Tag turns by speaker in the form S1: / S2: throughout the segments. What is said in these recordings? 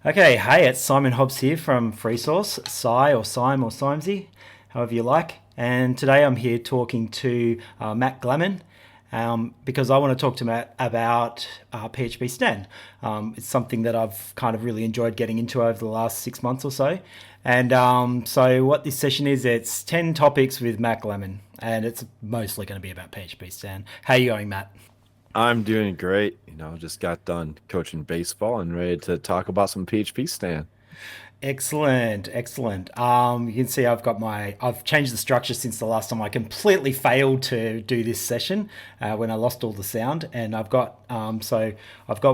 S1: Okay, hey, it's Simon Hobbs here from FreeSource, Cy or Sime or Simesy, however you like. And today I'm here talking to Matt Glaman because I want to talk to Matt about PHPStan. It's something that I've kind of really enjoyed getting into over the last 6 months or so. And so what this session is, it's 10 topics with Matt Glaman, and it's mostly going to be about PHPStan. How are you going, Matt?
S2: I'm doing great. Just got done coaching baseball and ready to talk about some PHP Stan.
S1: Excellent, excellent. You can see I've changed the structure since the last time. I completely failed to do this session when I lost all the sound, and I've got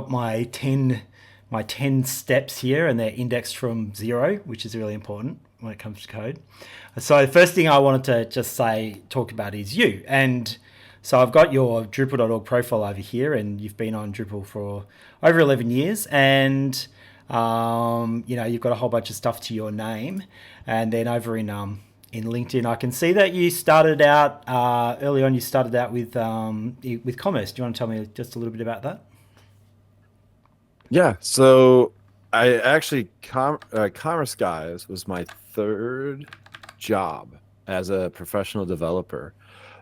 S1: my ten steps here, and they're indexed from zero, which is really important when it comes to code. So the first thing I wanted to just talk about is you, and so I've got your Drupal.org profile over here, and you've been on Drupal for over 11 years, and you've got a whole bunch of stuff to your name. And then over in LinkedIn, I can see that you started out early on. You started out with commerce. Do you want to tell me just a little bit about that?
S2: Yeah, so I actually Commerce Guys was my third job as a professional developer.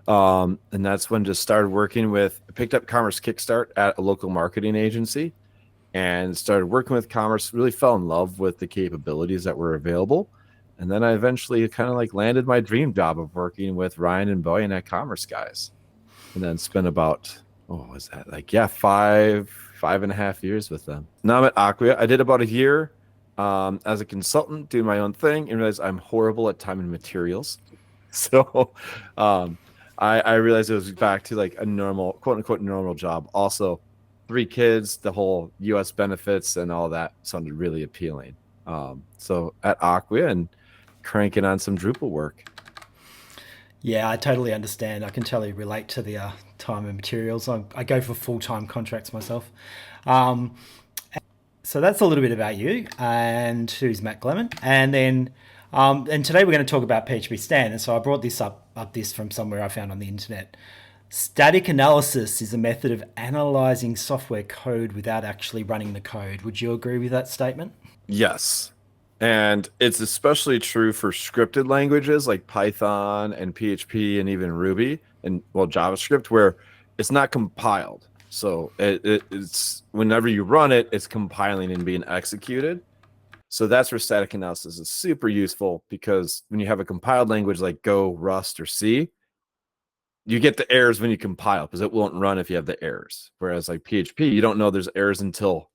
S2: And that's when just started working with I picked up Commerce Kickstart at a local marketing agency and started working with Commerce, really fell in love with the capabilities that were available. And then I eventually kind of like landed my dream job of working with Ryan and Boyan at Commerce Guys. And then spent about, what was that? Like, yeah, 5.5 years with them. Now I'm at Acquia. I did about a year as a consultant doing my own thing and realized I'm horrible at time and materials. So um, I realized it was back to like a normal, quote unquote, normal job. Also, three kids, the whole U.S. benefits and all that sounded really appealing. So at Acquia and cranking on some Drupal work.
S1: Yeah, I totally understand. I can totally relate to the time and materials. I go for full time contracts myself. Um, so that's a little bit about you and who's Matt Glemon. And today we're going to talk about PHP Stan. And so I brought this from somewhere I found on the internet. Static analysis is a method of analyzing software code without actually running the code. Would you agree with that statement?
S2: Yes. And it's especially true for scripted languages like Python and PHP and even Ruby and well JavaScript where it's not compiled. So it's whenever you run it, it's compiling and being executed. So that's where static analysis is super useful because when you have a compiled language like Go, Rust, or C, you get the errors when you compile because it won't run if you have the errors. Whereas like PHP, you don't know there's errors until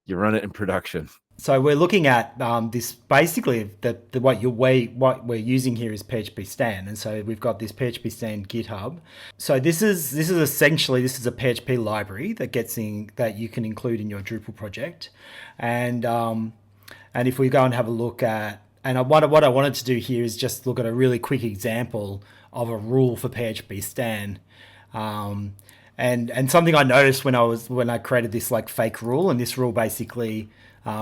S2: you run it in production.
S1: So we're looking at this basically what we're using here is PHP Stan, and so we've got this PHP Stan GitHub. So this is a PHP library that you can include in your Drupal project, and if we go and have a look at what I wanted to do here is just look at a really quick example of a rule for PHP Stan. Um, and something I noticed when I created this like fake rule, and this rule basically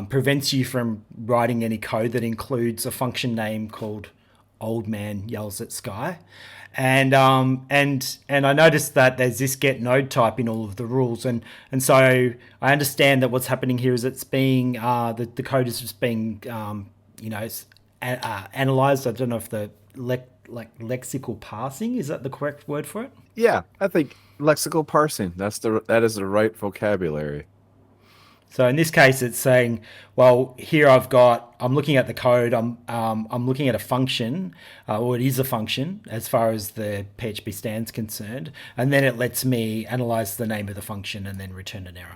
S1: prevents you from writing any code that includes a function name called "old man yells at sky," and I noticed that there's this get node type in all of the rules, and so I understand that what's happening here is it's being the code is just being analyzed. I don't know if lexical parsing is that the correct word for it.
S2: Yeah, I think lexical parsing. That is the right vocabulary.
S1: So in this case, it's saying, well, here I'm looking at the code, I'm looking at a function, or it is a function as far as the PHP stand's concerned, and then it lets me analyze the name of the function and then return an error.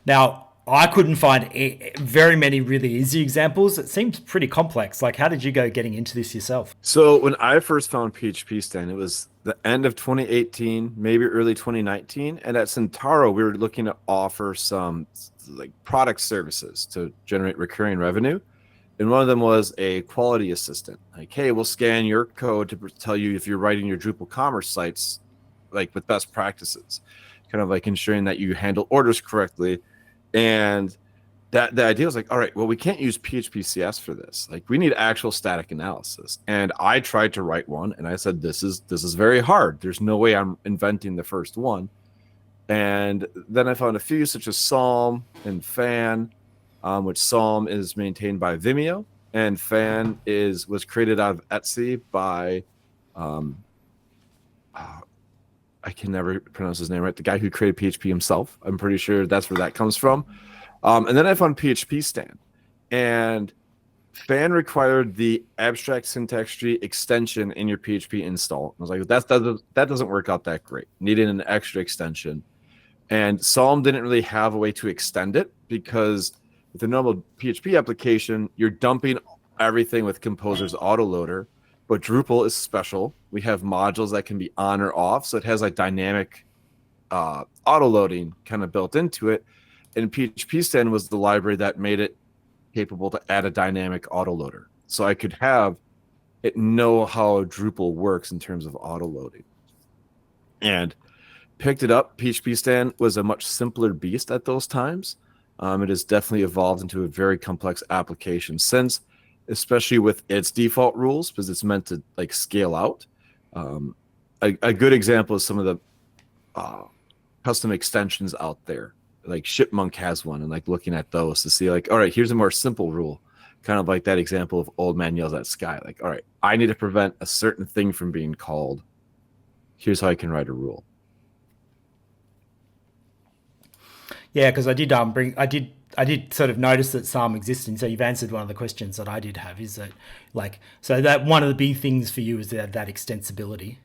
S1: Now, I couldn't find very many really easy examples. It seems pretty complex. Like, how did you go getting into this yourself?
S2: So when I first found PHP Stan, it was the end of 2018, maybe early 2019, and at Centauro we were looking to offer some like product services to generate recurring revenue. And one of them was a quality assistant. Like, hey, we'll scan your code to tell you if you're writing your Drupal commerce sites like with best practices, kind of like ensuring that you handle orders correctly. And that the idea was like, all right, well, we can't use PHP CS for this. Like, we need actual static analysis. And I tried to write one, and I said, this is very hard. There's no way I'm inventing the first one. And then I found a few such as Psalm and Fan, which Psalm is maintained by Vimeo, and Fan was created out of Etsy by I can never pronounce his name right. The guy who created PHP himself. I'm pretty sure that's where that comes from. And then I found PHPStan, and Fan required the abstract syntax tree extension in your PHP install. I was like, that doesn't work out that great. Needed an extra extension. And Psalm didn't really have a way to extend it, because with a normal PHP application, you're dumping everything with Composer's autoloader. But Drupal is special. We have modules that can be on or off, so it has like dynamic autoloading kind of built into it. And PHPStan was the library that made it capable to add a dynamic autoloader. So I could have it know how Drupal works in terms of autoloading. And picked it up. PHPStan was a much simpler beast at those times. It has definitely evolved into a very complex application since, especially with its default rules, because it's meant to like scale out. A good example is some of the custom extensions out there. Like Shipmonk has one, and like looking at those to see like, all right, here's a more simple rule, kind of like that example of Old Man Yells at Sky. Like, all right, I need to prevent a certain thing from being called. Here's how I can write a rule.
S1: Yeah, because I did sort of notice that Psalm existed. So you've answered one of the questions that I did have. Is that like, so that one of the big things for you is that extensibility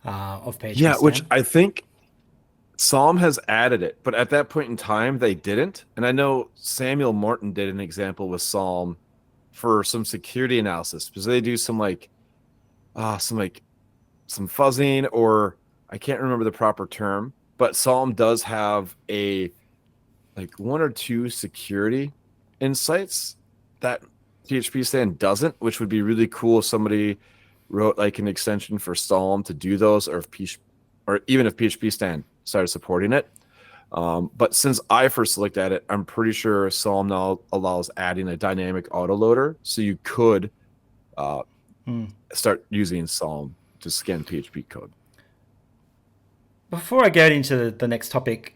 S1: of PHP?
S2: Yeah, which I think Psalm has added it, but at that point in time they didn't. And I know Samuel Morton did an example with Psalm for some security analysis, because they do some fuzzing, or I can't remember the proper term, but Psalm does have a like one or two security insights that PHPStan doesn't, which would be really cool if somebody wrote like an extension for Psalm to do those, or even if PHPStan started supporting it. But since I first looked at it, I'm pretty sure Psalm now allows adding a dynamic autoloader, so you could start using Psalm to scan PHP code.
S1: Before I get into the next topic,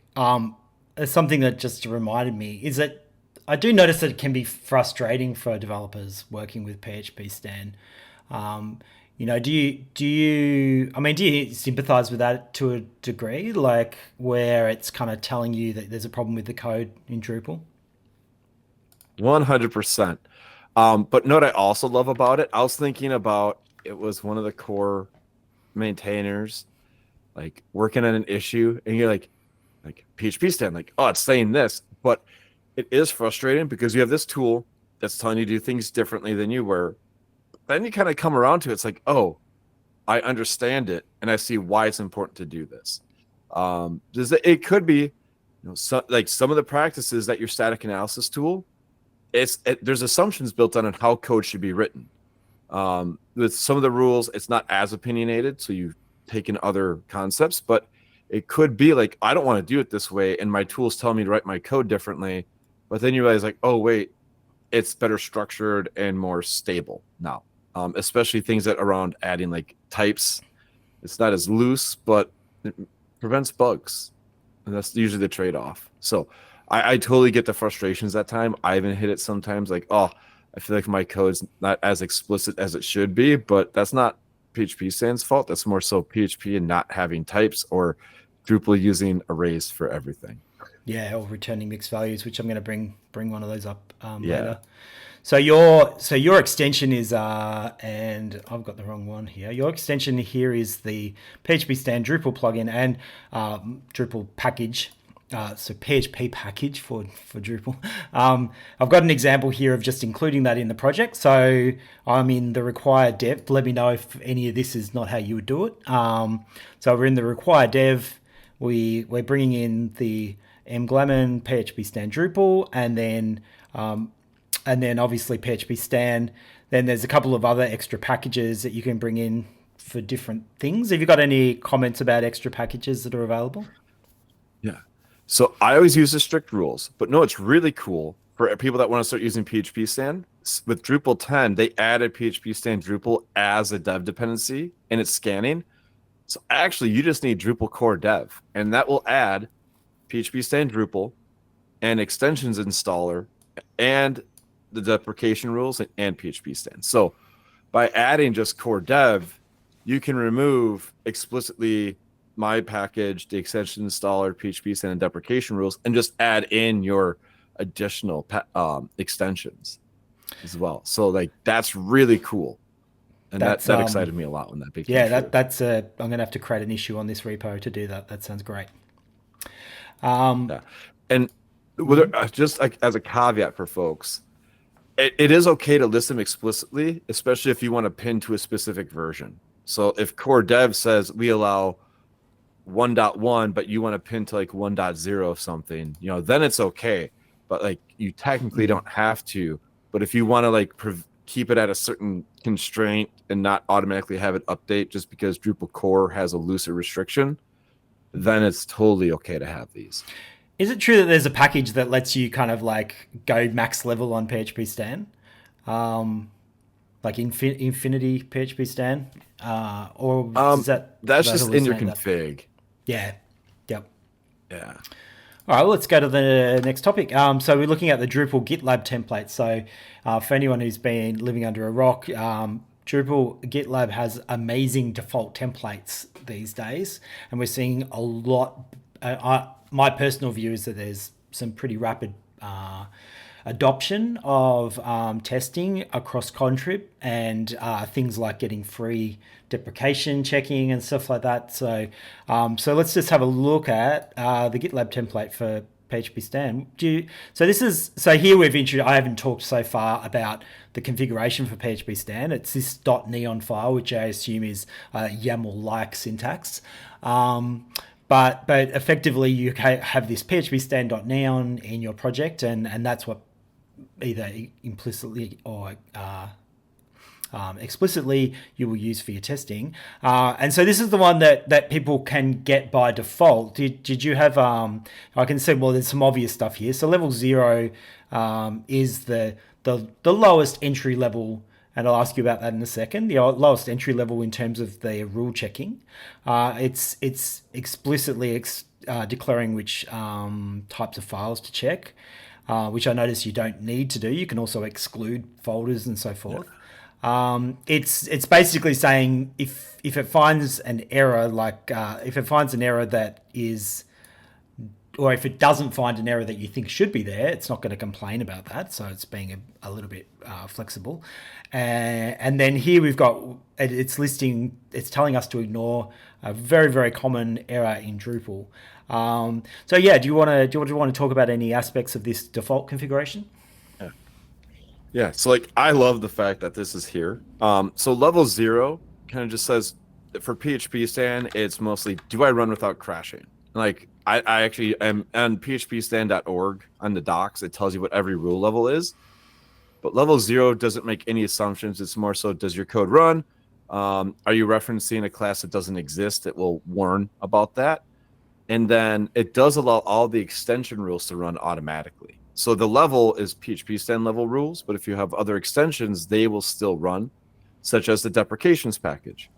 S1: something that just reminded me is that I do notice that it can be frustrating for developers working with PHPStan. Do you sympathize with that to a degree, like where it's kind of telling you that there's a problem with the code in Drupal?
S2: 100%. But what I also love about it, I was thinking about, it was one of the core maintainers like working on an issue, and you're like PHPStan, like, oh, it's saying this, but it is frustrating because you have this tool that's telling you to do things differently than you were. Then you kind of come around to it. It's like, oh, I understand it, and I see why it's important to do this. It could be, like some of the practices that your static analysis tool, there's assumptions built on how code should be written. With some of the rules, it's not as opinionated, so you've taken other concepts, but it could be like, I don't want to do it this way, and my tools tell me to write my code differently. But then you realize like, oh wait, it's better structured and more stable now. Especially things that around adding like types. It's not as loose, but it prevents bugs, and that's usually the trade-off. So I totally get the frustrations that time. I even hit it sometimes like, oh, I feel like my code's not as explicit as it should be, but that's not PHPStan's fault. That's more so PHP and not having types, or Drupal using arrays for everything.
S1: Yeah, or returning mixed values, which I'm going to bring one of those up later. So your extension is and I've got the wrong one here. Your extension here is the PHPStan Drupal plugin and Drupal package. So PHP package for Drupal. I've got an example here of just including that in the project. So I'm in the required dev. Let me know if any of this is not how you would do it. So we're in the required dev. We're bringing in the Glaman PHPStan Drupal, and then obviously PHPStan. Then there's a couple of other extra packages that you can bring in for different things. Have you got any comments about extra packages that are available?
S2: Yeah. So I always use the strict rules, but no, it's really cool for people that want to start using PHPStan. With Drupal 10, they added PHPStan Drupal as a dev dependency, and it's scanning. So actually, you just need Drupal core dev, and that will add PHPStan Drupal and extensions installer and the deprecation rules and PHPStan. So by adding just core dev, you can remove explicitly my package, the extension installer, PHPStan, and deprecation rules, and just add in your additional extensions as well. So like that's really cool, and that excited me a lot when that became true.
S1: I'm gonna have to create an issue on this repo to do that. That sounds great.
S2: Yeah, and just like as a caveat for folks, it is okay to list them explicitly, especially if you want to pin to a specific version. So if core dev says we allow 1.1, but you want to pin to like 1.0 of something, then it's okay. But like you technically don't have to. But if you want to like keep it at a certain constraint and not automatically have it update just because Drupal core has a looser restriction, then it's totally okay to have these.
S1: Is it true that there's a package that lets you kind of like go max level on PHPStan? Like Infinity PHPStan? Or is
S2: that's just in your config.
S1: Yeah. Yep.
S2: Yeah.
S1: All right, well, let's go to the next topic. So we're looking at the Drupal GitLab template. So for anyone who's been living under a rock, Drupal GitLab has amazing default templates these days, and we're seeing a lot. My personal view is that there's some pretty rapid adoption of testing across contrib and things like getting free deprecation checking and stuff like that. So let's just have a look at the GitLab template for PHPStan. So here we've introduced. I haven't talked so far about the configuration for PHPStan. It's this .neon file, which I assume is YAML-like syntax. But effectively, you have this PHPStan.neon in your project, and that's what either implicitly or explicitly you will use for your testing. And so this is the one that people can get by default. Did you have, I can say, well, there's some obvious stuff here. So level 0 is the lowest entry level, and I'll ask you about that in a second. The lowest entry level in terms of the rule checking. It's explicitly declaring which types of files to check, which I notice you don't need to do. You can also exclude folders and so forth. Yeah. It's basically saying if it finds an error, if it finds an error that is, or if it doesn't find an error that you think should be there, it's not going to complain about that. So it's being a little bit flexible. And then here we've got, it's telling us to ignore a very, very common error in Drupal. So yeah, do you want to talk about any aspects of this default configuration?
S2: Yeah. So like, I love the fact that this is here. So level 0 kind of just says for PHPStan, it's mostly, do I run without crashing? Like, I actually am on phpstan.org on the docs. It tells you what every rule level is. But level 0 doesn't make any assumptions. It's more so, does your code run? Are you referencing a class that doesn't exist? It will warn about that. And then it does allow all the extension rules to run automatically. So the level is PHPStan level rules, but if you have other extensions, they will still run, such as the deprecations package.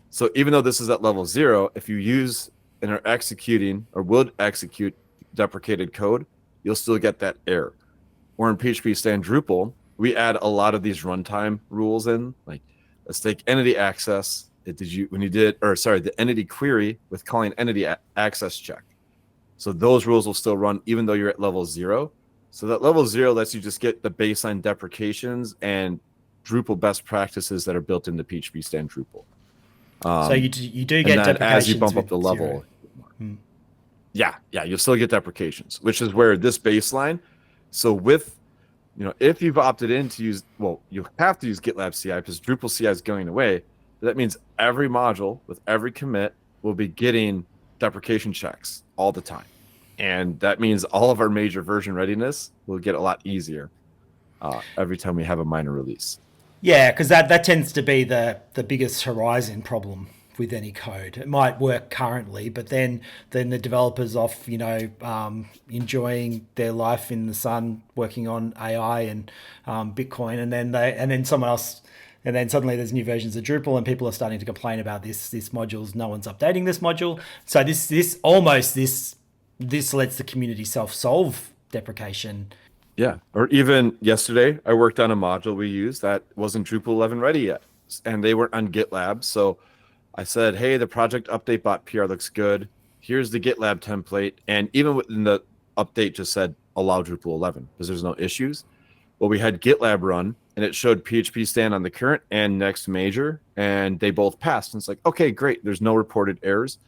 S2: So even though this is at level 0, if you use and are executing or would execute deprecated code, you'll still get that error. Or in PHPStan Drupal, we add a lot of these runtime rules in, like let's take entity access. The entity query with calling entity access check. So those rules will still run even though you're at level 0. So that level 0 lets you just get the baseline deprecations and Drupal best practices that are built into PHPStan Drupal.
S1: So you do get deprecations
S2: as you bump up the level. Yeah, you'll still get deprecations, which is where this baseline. So with, if you've opted in to use, you have to use GitLab CI because Drupal CI is going away. That means every module with every commit will be getting deprecation checks all the time. And that means all of our major version readiness will get a lot easier every time we have a minor release.
S1: Yeah, because that tends to be the biggest horizon problem with any code. It might work currently, but then the developer's off, enjoying their life in the sun, working on AI and Bitcoin, and then someone else, and then suddenly there's new versions of Drupal, and people are starting to complain about this module's no one's updating this module. So this lets the community self-solve deprecation
S2: Yeah. Or even yesterday, I worked on a module we used that wasn't Drupal 11 ready yet, and they weren't on GitLab. So I said, hey, the project update bot PR looks good. Here's the GitLab template. And even within the update just said allow Drupal 11 because there's no issues. Well, we had GitLab run and it showed PHPStan on the current and next major, and they both passed. And it's like, okay, great. There's no reported errors.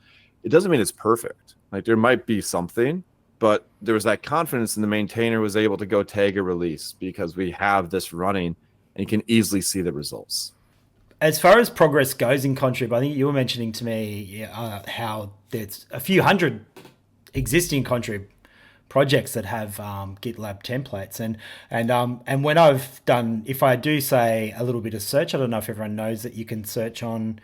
S2: It doesn't mean it's perfect. Like there might be something, but there was that confidence and the maintainer was able to go tag a release because we have this running and you can easily see the results.
S1: As far as progress goes in contrib, I think you were mentioning to me how there's a few hundred existing contrib projects that have GitLab templates, and when I've done, if I do say a little bit of search, I don't know if everyone knows that you can search on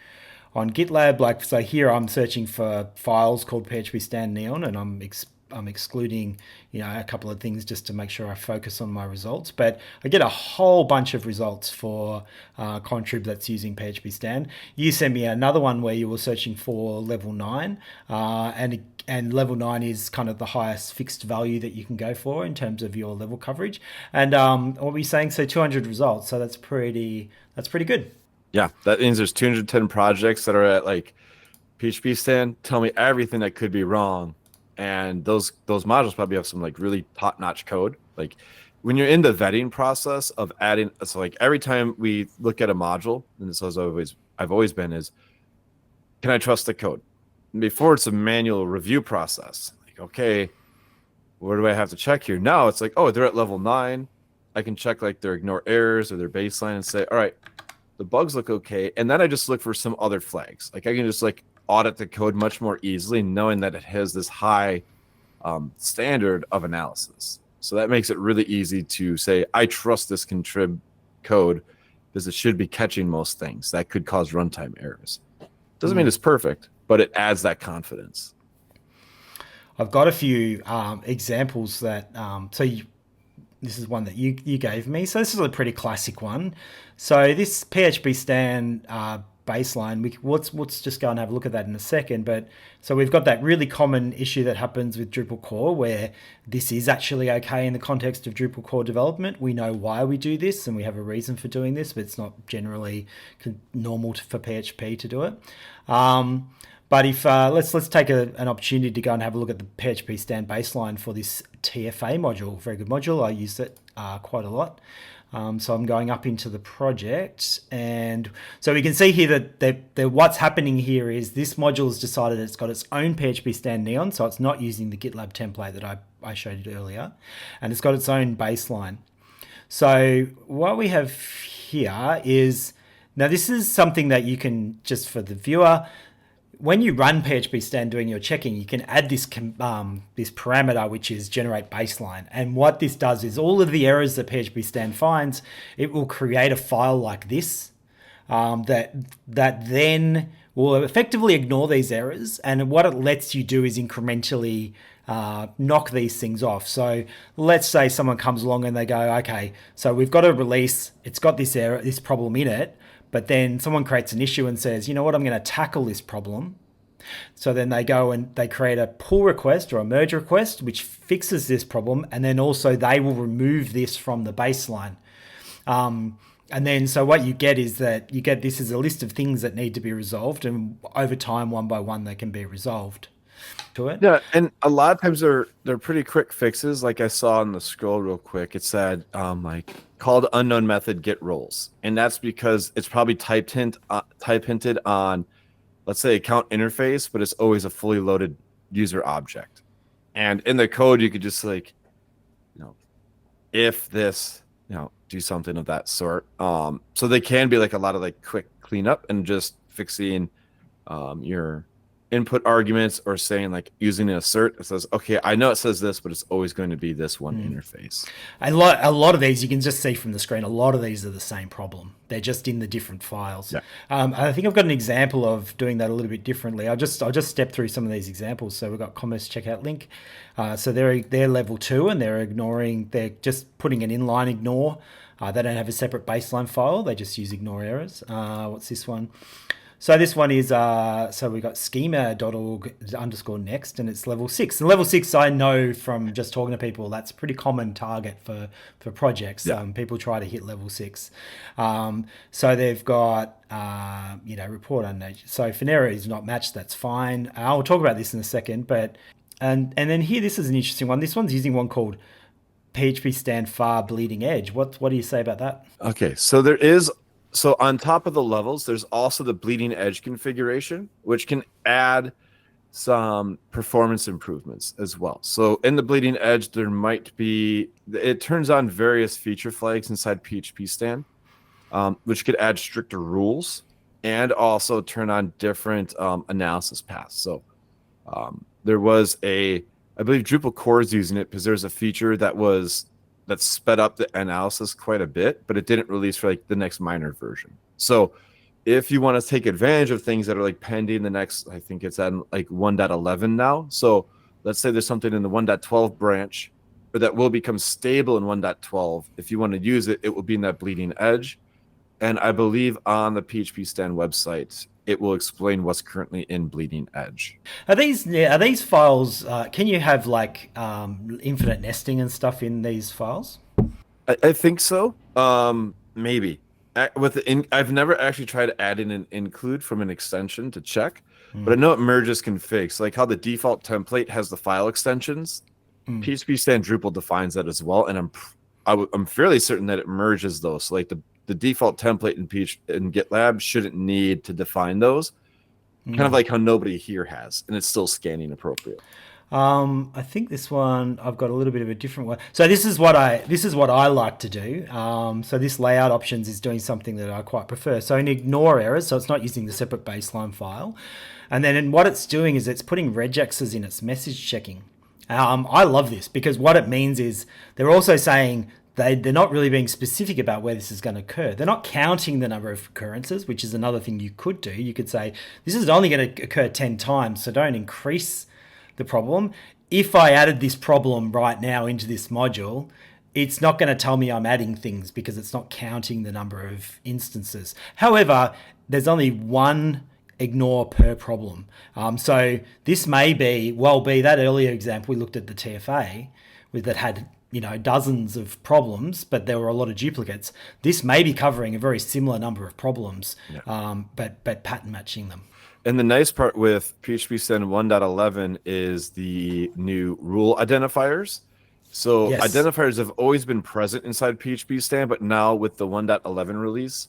S1: GitLab. Like, so here I'm searching for files called PHPStan Neon, and I'm excluding, a couple of things just to make sure I focus on my results. But I get a whole bunch of results for contrib that's using PHPStan. You sent me another one where you were searching for level 9, and level 9 is kind of the highest fixed value that you can go for in terms of your level coverage. And what were you saying? So 200 results. So that's pretty good.
S2: Yeah, that means there's 210 projects that are at like PHPStan. Tell me everything that could be wrong, and those modules probably have some like really top-notch code. Like when you're in the vetting process of adding, so like every time we look at a module, and this is always I've always been is, can I trust the code? And before it's a manual review process. Like, okay, where do I have to check here? Now it's like, oh, they're at level 9. I can check like their ignore errors or their baseline and say, all right, the bugs look okay. And then I just look for some other flags. Like I can just like audit the code much more easily, knowing that it has this high standard of analysis. So that makes it really easy to say, I trust this contrib code because it should be catching most things that could cause runtime errors. Doesn't mean it's perfect, but it adds that confidence.
S1: I've got a few examples that this is one that you gave me. So this is a pretty classic one. So this PHPStan baseline, let's just go and have a look at that in a second. But so we've got that really common issue that happens with Drupal core where this is actually okay in the context of Drupal core development. We know why we do this and we have a reason for doing this, but it's not generally normal for PHP to do it. But if let's take an opportunity to go and have a look at the PHPStan baseline for this TFA module. Very good module. I use it quite a lot. So I'm going up into the project, and so we can see here that what's happening here is this module has decided it's got its own PHPStan Neon, so it's not using the GitLab template that I showed you earlier, and it's got its own baseline. So what we have here is, now this is something that you can, just for the viewer, when you run PHPStan doing your checking, you can add this this parameter, which is generate baseline. And what this does is all of the errors that PHPStan finds, it will create a file like this that then will effectively ignore these errors. And what it lets you do is incrementally knock these things off. So let's say someone comes along and they go, okay, so we've got a release, it's got this error, this problem in it. But then someone creates an issue and says, you know what, I'm going to tackle this problem. So then they go and they create a pull request or a merge request, which fixes this problem. And then also they will remove this from the baseline. And then so what you get is that you get this as a list of things that need to be resolved. And over time, one by one, they can be resolved. To it.
S2: Yeah, and a lot of times they're pretty quick fixes. Like I saw on the scroll real quick, it said like called unknown method get roles, and that's because it's probably type hinted on, let's say, account interface, but it's always a fully loaded user object. And in the code, you could just like, if this, do something of that sort. So they can be like a lot of like quick cleanup and just fixing your input arguments, or saying like using an assert. It says, okay, I know it says this, but it's always going to be this one interface.
S1: A lot of these you can just see from the screen. A lot of these are the same problem. They're just in the different files.
S2: Yeah.
S1: I think I've got an example of doing that a little bit differently. I'll just step through some of these examples. So we've got commerce checkout link. So they're level 2 and they're just putting an inline ignore. They don't have a separate baseline file. They just use ignore errors. What's this one? So this one is, so we got schema.org_next, and it's level 6. And level 6, I know from just talking to people, that's a pretty common target for projects.
S2: Yeah.
S1: People try to hit level 6. So they've got, report on nature. So Finera is not matched, that's fine. I'll talk about this in a second, but, and then here, this is an interesting one. This one's using one called PHPStan far bleeding edge. What do you say about that?
S2: Okay, so on top of the levels, there's also the bleeding edge configuration, which can add some performance improvements as well. So in the bleeding edge, it turns on various feature flags inside PHPStan, which could add stricter rules and also turn on different analysis paths. So there was I believe Drupal core is using it because there's a feature that sped up the analysis quite a bit, but it didn't release for like the next minor version. So if you want to take advantage of things that are like pending the next, I think it's at like 1.11 now. So let's say there's something in the 1.12 branch or that will become stable in 1.12. If you want to use it, it will be in that bleeding edge. And I believe on the PHPStan website, it will explain what's currently in bleeding edge.
S1: Are these files? Can you have like infinite nesting and stuff in these files?
S2: I think so. Maybe I've never actually tried adding an include from an extension to check, but I know it merges configs. Like how the default template has the file extensions. PHPStan Drupal defines that as well, and I'm fairly certain that it merges those. So like the default template in GitLab shouldn't need to define those, kind of like how nobody here has, and it's still scanning appropriate.
S1: I think this one I've got a little bit of a different one. So this is what I like to do. So this layout options is doing something that I quite prefer. So in ignore errors, so it's not using the separate baseline file, and then what it's doing is it's putting regexes in its message checking. I love this because what it means is they're also saying they're not really being specific about where this is going to occur. They're not counting the number of occurrences, which is another thing you could do. You could say, this is only going to occur 10 times, so don't increase the problem. If I added this problem right now into this module, it's not going to tell me I'm adding things because it's not counting the number of instances. However, there's only one ignore per problem. So this may be that earlier example we looked at the TFA that had dozens of problems, but there were a lot of duplicates. This may be covering a very similar number of problems, but pattern matching them.
S2: And the nice part with PHPStan 1.11 is the new rule identifiers. So identifiers have always been present inside PHPStan, but now with the 1.11 release,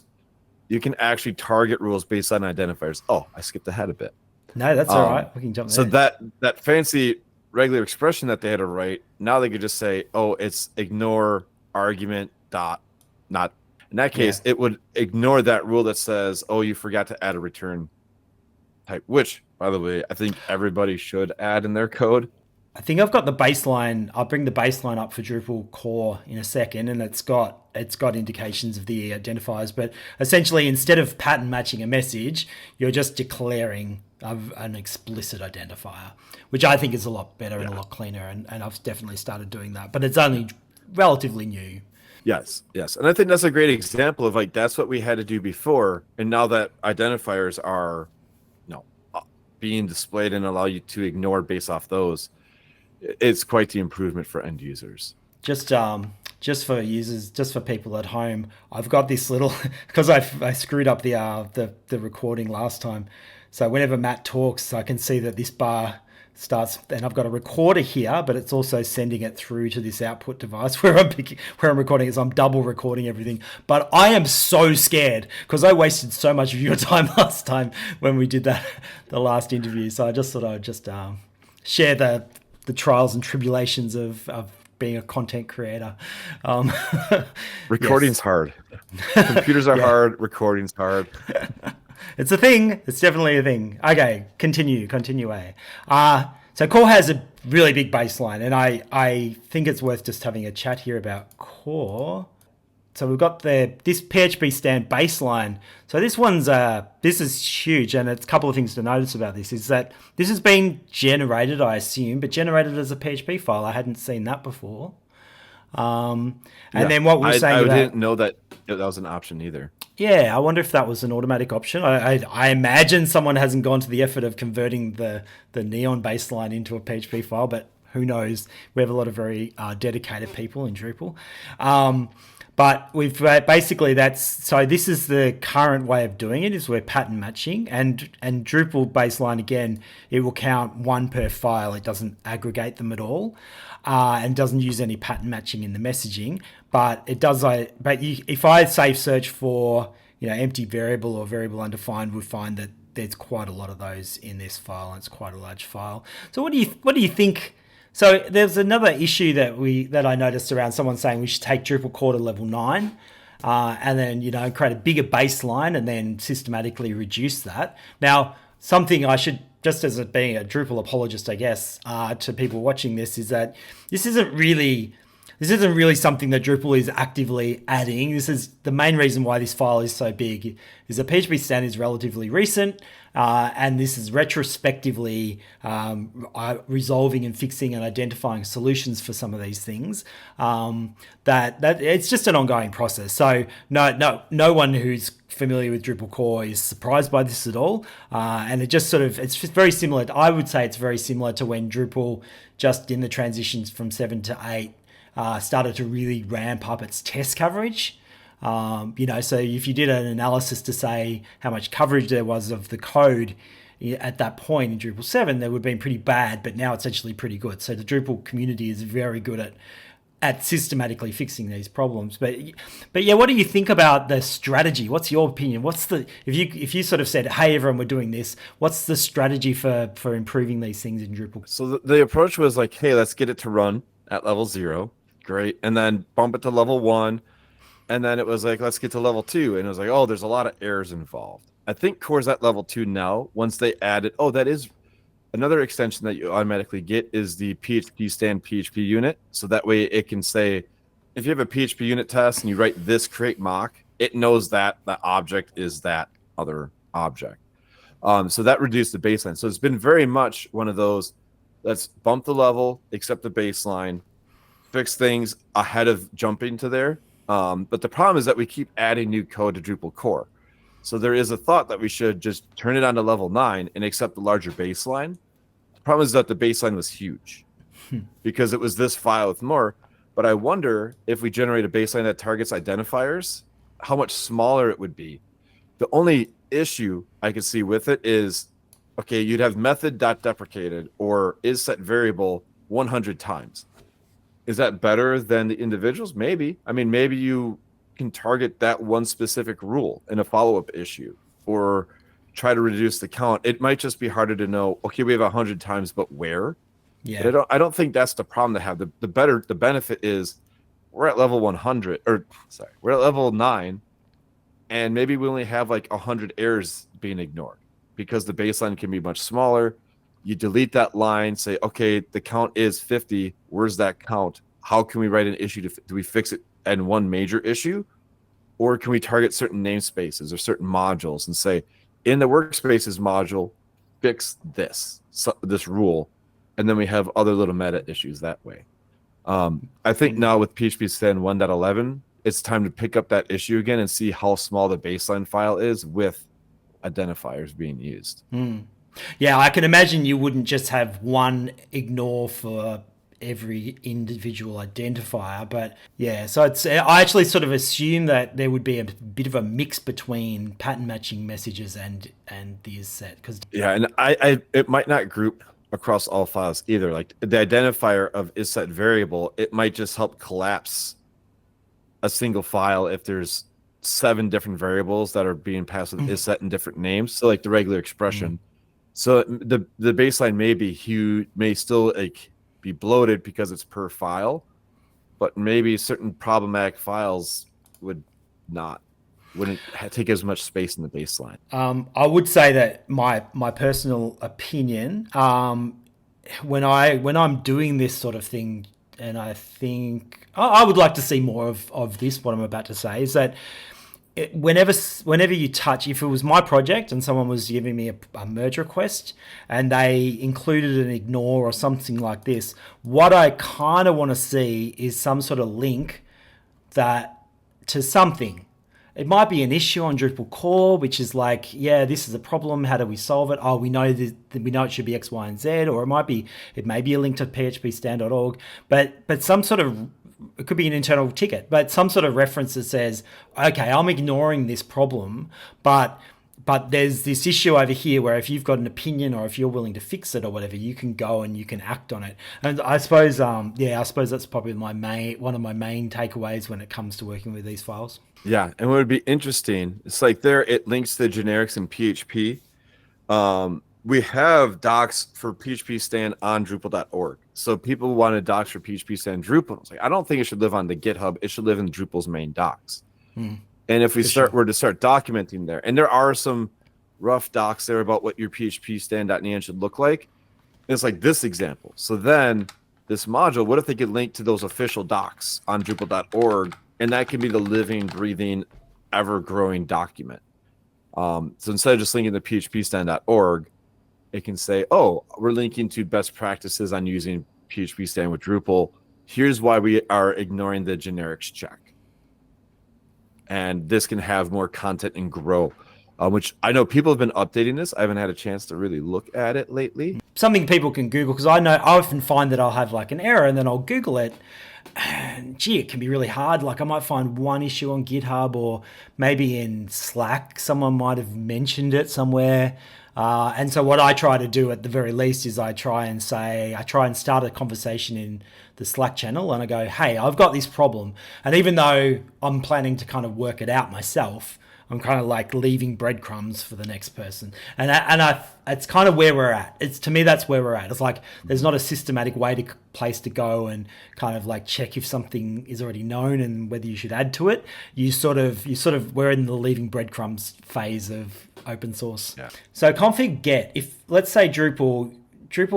S2: you can actually target rules based on identifiers. Oh, I skipped ahead a bit.
S1: No, that's all right. We can jump there.
S2: So that fancy regular expression that they had to write, now they could just say, oh, it's ignore argument dot not. In that case, it would ignore that rule that says, oh, you forgot to add a return type, which, by the way, I think everybody should add in their code.
S1: I think I've got the baseline. I'll bring the baseline up for Drupal core in a second, and it's got indications of the identifiers. But essentially, instead of pattern matching a message, you're just declaring an explicit identifier, which I think is a lot better and a lot cleaner. And I've definitely started doing that, but it's only relatively new.
S2: Yes. And I think that's a great example of like, that's what we had to do before. And now that identifiers are, being displayed and allow you to ignore based off those, it's quite the improvement for end users.
S1: Just for users, just for people at home, I've got this little, because I screwed up the recording last time. So whenever Matt talks, I can see that this bar starts, and I've got a recorder here, but it's also sending it through to this output device where I'm recording it. So I'm double recording everything. But I am so scared because I wasted so much of your time last time when we did the last interview. So I just thought I'd just share the trials and tribulations of being a content creator.
S2: Recording's hard. Computers are hard. Recording's hard.
S1: It's a thing. It's definitely a thing. Okay, continue. So core has a really big baseline, and I think it's worth just having a chat here about core. So we've got this PHPStan Baseline. So this is huge, and it's a couple of things to notice about this is that this has been generated, I assume, but generated as a PHP file. I hadn't seen that before. Then what we're saying
S2: I didn't know that was an option either.
S1: Yeah, I wonder if that was an automatic option. I imagine someone hasn't gone to the effort of converting the neon baseline into a PHP file, but who knows? We have a lot of very dedicated people in Drupal. But we've basically that's so this is the current way of doing it is we're pattern matching and Drupal baseline again it will count one per file. It doesn't aggregate them at all. And doesn't use any pattern matching in the messaging, but it does. If I say search for empty variable or variable undefined, we find that there's quite a lot of those in this file, and it's quite a large file. So what do you think? So there's another issue that I noticed around someone saying we should take Drupal core to level 9. And then create a bigger baseline and then systematically reduce that. Now, something I should just as being a Drupal apologist, I guess, to people watching this is that this isn't really something that Drupal is actively adding. This is the main reason why this file is so big is that PHPStan is relatively recent, and this is retrospectively resolving and fixing and identifying solutions for some of these things. That it's just an ongoing process. So no one who's familiar with Drupal core is surprised by this at all, and it's just very similar. I would say it's very similar to when Drupal just in the transitions from 7 to 8 started to really ramp up its test coverage. So if you did an analysis to say how much coverage there was of the code at that point in Drupal 7, that would have been pretty bad, but now it's actually pretty good. So the Drupal community is very good at systematically fixing these problems. But yeah, what do you think about the strategy? What's your opinion? If you sort of said, hey, everyone, we're doing this, what's the strategy for improving these things in Drupal?
S2: So the approach was like, hey, let's get it to run at level 0. Great. And then bump it to level 1. And then it was like, let's get to level 2. And it was like, oh, there's a lot of errors involved. I think core's at level 2 now. Once they added, that is another extension that you automatically get is the PHPStan PHP unit. So that way it can say, if you have a PHP unit test and you write this create mock, it knows that the object is that other object. So that reduced the baseline. So it's been very much one of those, let's bump the level, accept the baseline, fix things ahead of jumping to there. But the problem is that we keep adding new code to Drupal core. So there is a thought that we should just turn it on to level 9 and accept the larger baseline. The problem is that the baseline was huge because it was this file with more. But I wonder if we generate a baseline that targets identifiers, how much smaller it would be. The only issue I could see with it is, okay, you'd have method.deprecated or is set variable 100 times. Is that better than the individuals? Maybe. I mean, maybe you can target that one specific rule in a follow-up issue or try to reduce the count. It might just be harder to know, okay, we have 100 times, but where?
S1: Yeah.
S2: But I don't think that's the problem to have. The benefit is we're at level 100, we're at level 9, and maybe we only have like 100 errors being ignored because the baseline can be much smaller. You delete that line, say, okay, the count is 50. Where's that count? How can we write an issue? Do we fix it in one major issue? Or can we target certain namespaces or certain modules and say, in the workspaces module, fix this rule. And then we have other little meta issues that way. I think now with PHPStan 1.11, it's time to pick up that issue again and see how small the baseline file is with identifiers being used.
S1: Yeah, I can imagine you wouldn't just have one ignore for every individual identifier, but yeah, so I actually sort of assume that there would be a bit of a mix between pattern matching messages and the isset.
S2: And it might not group across all files either. Like the identifier of isset variable, it might just help collapse a single file if there's 7 different variables that are being passed with isset in different names. So like the regular expression. So the baseline may be huge, may still be bloated because it's per file, but maybe certain problematic files wouldn't take as much space in the baseline.
S1: I would say that my personal opinion, when I'm doing this sort of thing, and I think I would like to see more of this. What I'm about to say is that whenever you touch, if it was my project and someone was giving me a merge request and they included an ignore or something like this, what I kind of want to see is some sort of link that to something. it might be an issue on Drupal core, which is like, yeah, this is a problem. How do we solve it? Oh, we know it should be X, Y, and Z, or it may be a link to phpstan.org, but some sort of, it could be an internal ticket, but some sort of reference that says, okay, I'm ignoring this problem, but there's this issue over here where if you've got an opinion or if you're willing to fix it or whatever, you can go and you can act on it. And I suppose, I suppose that's probably one of my main takeaways when it comes to working with these files.
S2: Yeah, and what would be interesting, it's like it links to the generics in PHP. We have docs for PHPStan on Drupal.org. So people wanted docs for PHPStan Drupal. It's like, I don't think it should live on the GitHub. It should live in Drupal's main docs. And if we were to start documenting there, and there are some rough docs there about what your phpstan.nan should look like. And it's like this example. So then this module, what if they could link to those official docs on Drupal.org, and that can be the living, breathing, ever-growing document. So instead of just linking to phpstan.org, it can say, oh, we're linking to best practices on using PHPStan with Drupal. Here's why we are ignoring the generics check. And this can have more content and grow, which I know people have been updating this. I haven't had a chance to really look at it lately.
S1: Something people can Google, because I often find that I'll have like an error and then I'll Google it. And gee, it can be really hard. Like I might find one issue on GitHub, or maybe in Slack, someone might have mentioned it somewhere. And so what I try to do at the very least is I try and start a conversation in the Slack channel, and I go, hey, I've got this problem. And even though I'm planning to kind of work it out myself, I'm kind of like leaving breadcrumbs for the next person. And it's kind of where we're at. To me, that's where we're at. It's like there's not a systematic place to go and kind of like check if something is already known and whether you should add to it. We're in the leaving breadcrumbs phase of open source. Yeah. So config get, if let's say Drupal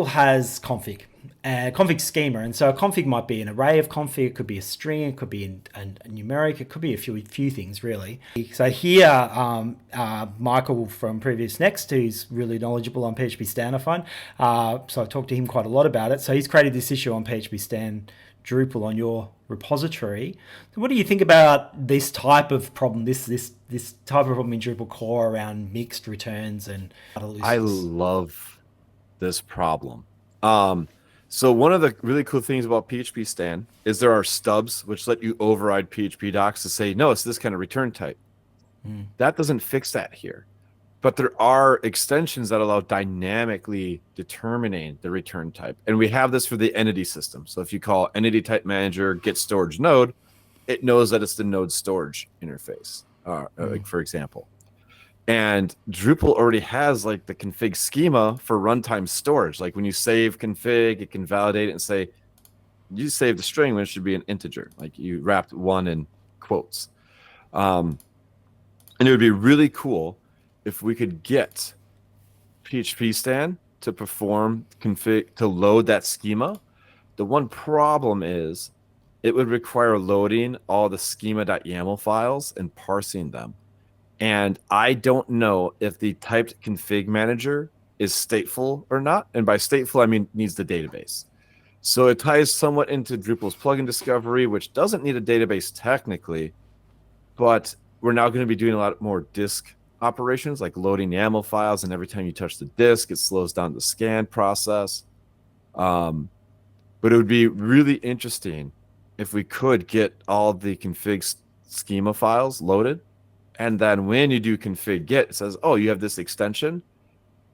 S1: has config schema, and so a config might be an array of config, it could be a string, it could be a numeric, it could be a few things really. So here, Michael from Previous Next, who's really knowledgeable on PHPStan, I find, so I talked to him quite a lot about it. So he's created this issue on PHPStan Drupal on your repository. So what do you think about this type of problem, this type of problem in Drupal core around mixed returns and
S2: I love this problem. So one of the really cool things about PHPStan is there are stubs which let you override PHP docs to say, no, it's this kind of return type. That doesn't fix that here. But there are extensions that allow dynamically determining the return type. And we have this for the entity system. So if you call entity type manager get storage node, it knows that it's the node storage interface, like for example. And Drupal already has like the config schema for runtime storage. Like when you save config, it can validate it and say, you saved a string when it should be an integer. Like you wrapped one in quotes. And it would be really cool if we could get PHPStan to perform config, to load that schema. The one problem is it would require loading all the schema.yaml files and parsing them. And I don't know if the typed config manager is stateful or not. And by stateful, I mean needs the database. So it ties somewhat into Drupal's plugin discovery, which doesn't need a database technically, but we're now going to be doing a lot more disk operations, like loading YAML files, and every time you touch the disk, it slows down the scan process. But it would be really interesting if we could get all the config schema files loaded. And then when you do config get, it says, oh, you have this extension.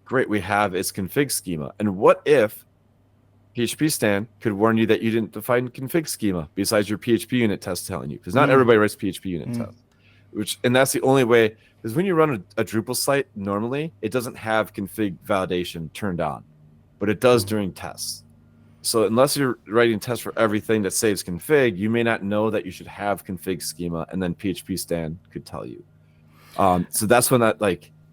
S2: Great, we have its config schema. And what if PHPStan could warn you that you didn't define config schema besides your PHP unit test telling you? Because not everybody writes PHP unit tests. And that's the only way, because when you run a Drupal site, normally it doesn't have config validation turned on, but it does during tests. So unless you're writing tests for everything that saves config, you may not know that you should have config schema, and then PHPStan could tell you. So that's when I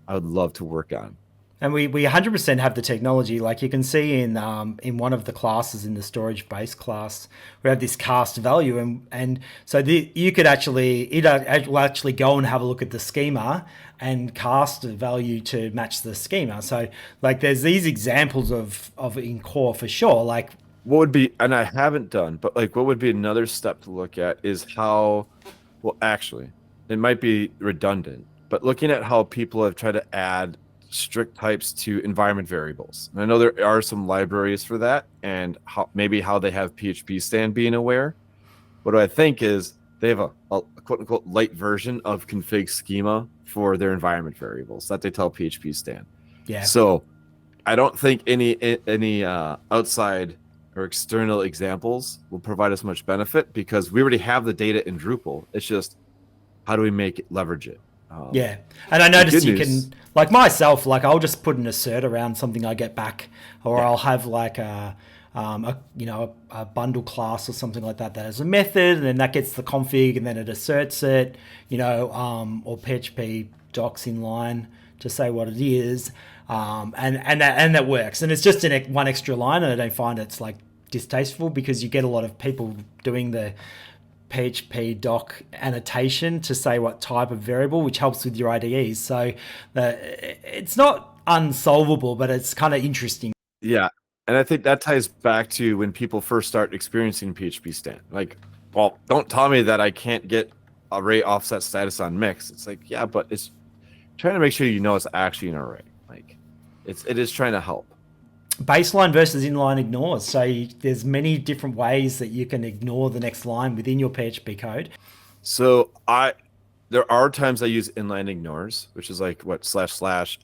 S2: would love to work on.
S1: And we 100% have the technology. Like you can see in one of the classes in the storage base class, we have this cast value, and so you could it will actually go and have a look at the schema and cast a value to match the schema. So like there's these examples of in core for sure. Like
S2: what would be, and I haven't done, but like what would be another step to look at is how, well, actually, it might be redundant, but looking at how people have tried to add strict types to environment variables. And I know there are some libraries for that, and how they have PHPStan being aware. What I think is they have a quote unquote light version of config schema for their environment variables that they tell PHPStan.
S1: Yeah.
S2: So I don't think any outside or external examples will provide us much benefit because we already have the data in Drupal. It's just how do we make it leverage it?
S1: Yeah, and I noticed you can, like myself, like I'll just put an assert around something I get back, or I'll have like a bundle class or something like that has a method, and then that gets the config, and then it asserts it, or PHP docs inline to say what it is, and that works, and it's just one extra line, and I don't find it's like distasteful because you get a lot of people doing the PHP doc annotation to say what type of variable, which helps with your IDEs. So it's not unsolvable, but it's kind of interesting.
S2: Yeah. And I think that ties back to when people first start experiencing PHPStan. Like, well, don't tell me that I can't get array offset status on mix. It's like, yeah, but it's trying to make sure it's actually an array. Like, it is trying to help.
S1: Baseline versus inline ignores. So there's many different ways that you can ignore the next line within your PHP code.
S2: So there are times I use inline ignores, which is like / @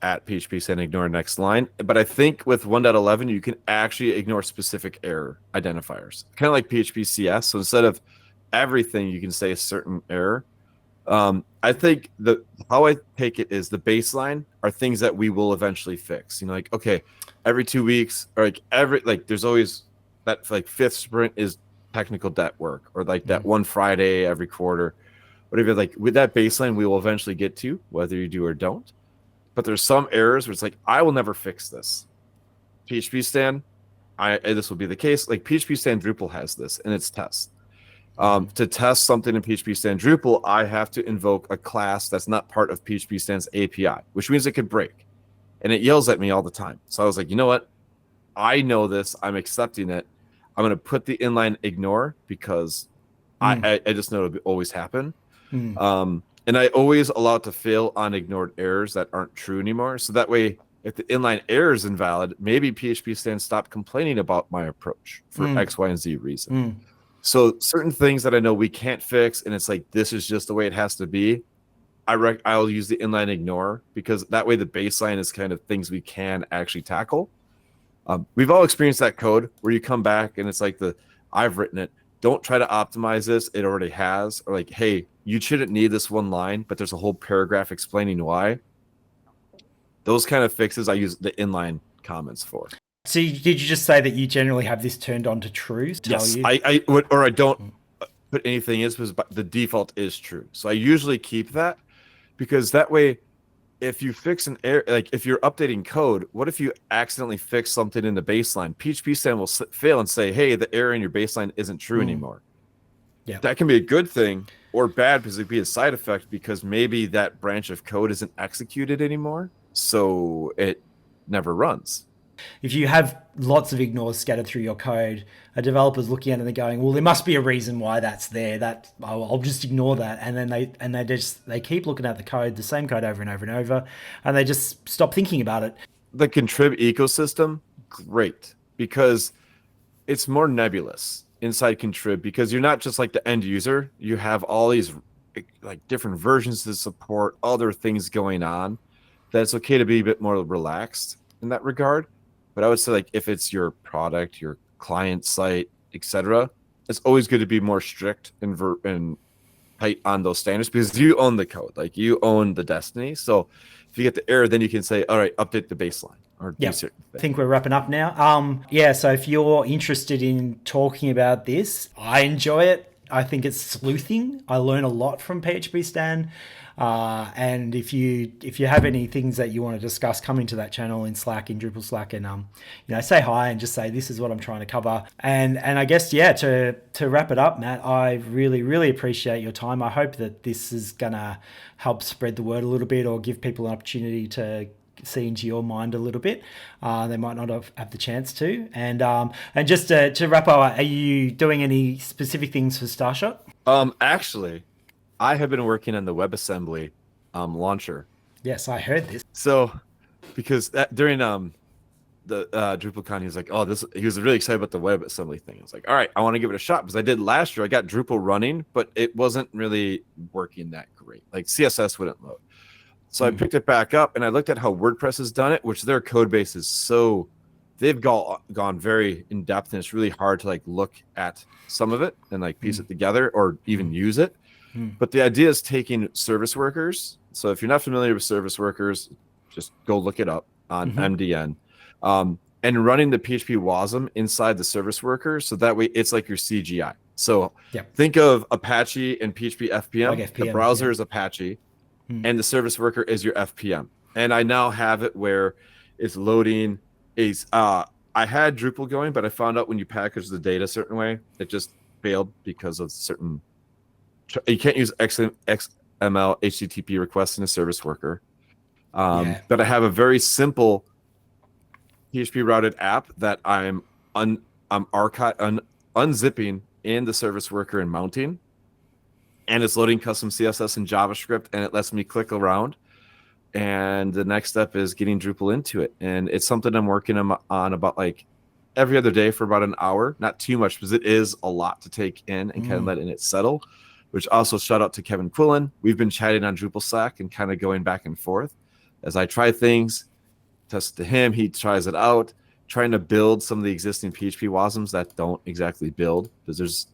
S2: PHPStan ignore next line. But I think with 1.11, you can actually ignore specific error identifiers, kind of like PHPCS. So instead of everything, you can say a certain error. I think how I take it is the baseline are things that we will eventually fix. Like, okay, every 2 weeks, or there's always that like fifth sprint is technical debt work, or like that one Friday every quarter, whatever. Like with that baseline, we will eventually get to whether you do or don't. But there's some errors where it's like, I will never fix this. PHPStan, this will be the case. Like PHPStan Drupal has this in its test. To test something in PHPStan Drupal, I have to invoke a class that's not part of PHPStan's API, which means it could break. And it yells at me all the time. So I was like, you know what? I know this. I'm accepting it. I'm going to put the inline ignore because I just know it'll always happen. And I always allow it to fail on ignored errors that aren't true anymore. So that way, if the inline error is invalid, maybe PHPStan stopped complaining about my approach for X, Y, and Z reason. So certain things that I know we can't fix, and it's like, this is just the way it has to be, I'll use the inline ignore, because that way the baseline is kind of things we can actually tackle. We've all experienced that code where you come back and it's like I've written it. Don't try to optimize this. It already has. Or like, hey, you shouldn't need this one line, but there's a whole paragraph explaining why. Those kind of fixes I use the inline comments for.
S1: So did you just say that you generally have this turned on to true?
S2: Yes, I would, or I don't put anything in, because the default is true. So I usually keep that, because that way, if you fix an error, like if you're updating code, what if you accidentally fix something in the baseline? PHPStan will fail and say, hey, the error in your baseline isn't true anymore. Yeah, that can be a good thing or bad, because it could be a side effect, because maybe that branch of code isn't executed anymore, so it never runs.
S1: If you have lots of ignores scattered through your code, a developer's looking at it and they're going, well, there must be a reason why that's there. That I'll just ignore that. And then they keep looking at the code, the same code over and over and over, and they just stop thinking about it.
S2: The contrib ecosystem, great, because it's more nebulous inside contrib, because you're not just like the end user. You have all these like different versions to support, other things going on. That it's okay to be a bit more relaxed in that regard. But I would say, like, if it's your product, your client site, etc., it's always good to be more strict and tight on those standards, because you own the code, like you own the destiny. So if you get the error, then you can say, all right, update the baseline, or do certain things.
S1: I think we're wrapping up now. So if you're interested in talking about this, I enjoy it. I think it's sleuthing. I learn a lot from PHPStan. And if you have any things that you want to discuss, come into that channel in Slack, in Drupal Slack, and say hi and just say, this is what I'm trying to cover. And I guess, to wrap it up, Matt, I really, really appreciate your time. I hope that this is gonna help spread the word a little bit, or give people an opportunity to see into your mind a little bit. They might not have the chance to. And just to wrap up, are you doing any specific things for Starshot?
S2: Actually, I have been working on the WebAssembly launcher.
S1: Yes, I heard this.
S2: So because during the DrupalCon, he was like, "Oh, this." He was really excited about the WebAssembly thing. I was like, "All right, I want to give it a shot," because I did last year. I got Drupal running, but it wasn't really working that great. Like CSS wouldn't load. So I picked it back up and I looked at how WordPress has done it, which their code base is so they've gone very in depth, and it's really hard to like look at some of it and like piece it together or even use it. But the idea is taking service workers. So if you're not familiar with service workers, just go look it up on MDN. And running the PHP WASM inside the service worker, so that way it's like your CGI. So think of Apache and PHP FPM. Like FPM, the browser is Apache, and the service worker is your FPM. And I now have it where it's loading I had Drupal going, but I found out when you package the data a certain way, it just failed because of certain. You can't use XML HTTP requests in a service worker. But I have a very simple PHP routed app that I'm unzipping in the service worker and mounting, and it's loading custom CSS and JavaScript, and it lets me click around. And the next step is getting Drupal into it, and it's something I'm working on about like every other day for about an hour, not too much because it is a lot to take in and kind of letting it settle. Which also shout out to Kevin Quillen. We've been chatting on Drupal Slack and kind of going back and forth as I try things. Test to him, he tries it out, trying to build some of the existing PHP WASMs that don't exactly build, because there's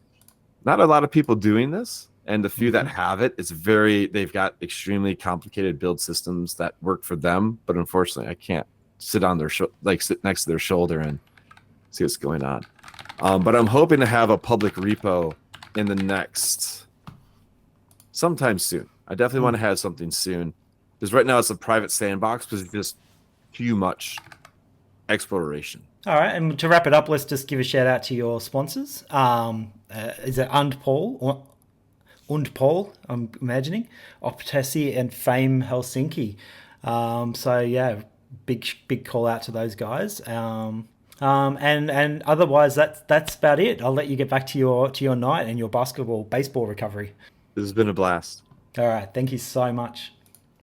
S2: not a lot of people doing this, and the few that have it, they've got extremely complicated build systems that work for them, but unfortunately I can't sit on their sit next to their shoulder and see what's going on. But I'm hoping to have a public repo in the next sometime soon. I definitely want to have something soon, because right now it's a private sandbox because it's just too much exploration.
S1: All right, and to wrap it up, let's just give a shout out to your sponsors. Is it Undpol, I'm imagining, Optesi and Fame Helsinki. So yeah, big call out to those guys. And otherwise, that's about it. I'll let you get back to your night and your baseball recovery.
S2: This has been a blast.
S1: All right, thank you so much.